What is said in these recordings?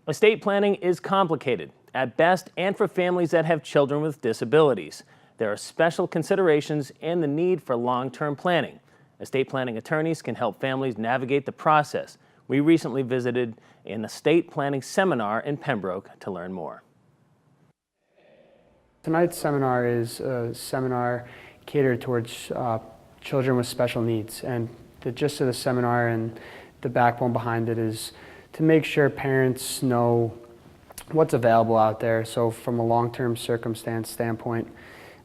Estate planning is complicated, at best, and for families that have children with disabilities. There are special considerations and the need for long-term planning. Estate planning attorneys can help families navigate the process. We recently visited an estate planning seminar in Pembroke to learn more. Tonight's seminar is a seminar catered towards children with special needs, and the gist of the seminar and the backbone behind it is to make sure parents know what's available out there. So from a long-term circumstance standpoint,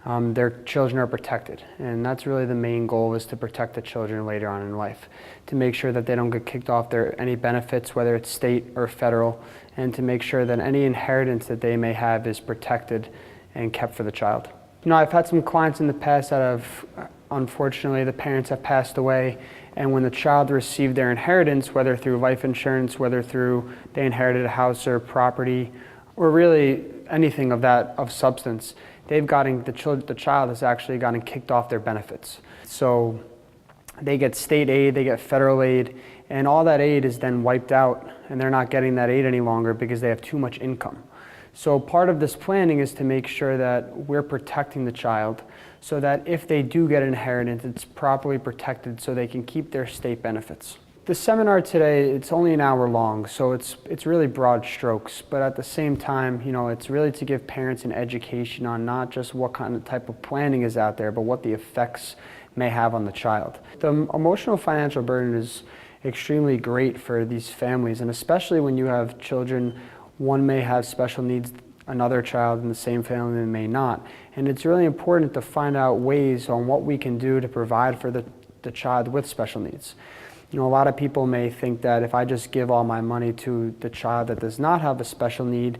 their children are protected, and that's really the main goal, is to protect the children later on in life, to make sure that they don't get kicked off any benefits, whether it's state or federal, and to make sure that any inheritance that they may have is protected and kept for the child. You know, I've had some clients in the past that have, unfortunately, the parents have passed away, and when the child received their inheritance, whether through life insurance, whether through they inherited a house or property, or really anything of substance, they've gotten, the child has actually gotten kicked off their benefits. So they get state aid, they get federal aid, and all that aid is then wiped out, and they're not getting that aid any longer because they have too much income. So part of this planning is to make sure that we're protecting the child so that if they do get an inheritance, it's properly protected so they can keep their state benefits. The seminar today, it's only an hour long, so it's really broad strokes, but at the same time, you know, it's really to give parents an education on not just what kind of type of planning is out there, but what the effects may have on the child. The emotional financial burden is extremely great for these families, and especially when you have children. One may have special needs, another child in the same family may not. And it's really important to find out ways on what we can do to provide for the child with special needs. You know, a lot of people may think that if I just give all my money to the child that does not have a special need,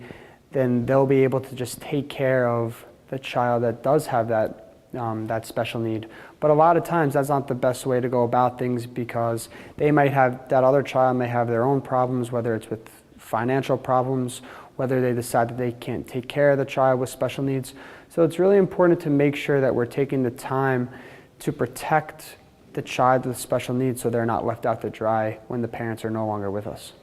then they'll be able to just take care of the child that does have that special need. But a lot of times that's not the best way to go about things, because they might have, that other child may have their own problems, whether it's with financial problems, whether they decide that they can't take care of the child with special needs. So it's really important to make sure that we're taking the time to protect the child with special needs so they're not left out to dry when the parents are no longer with us.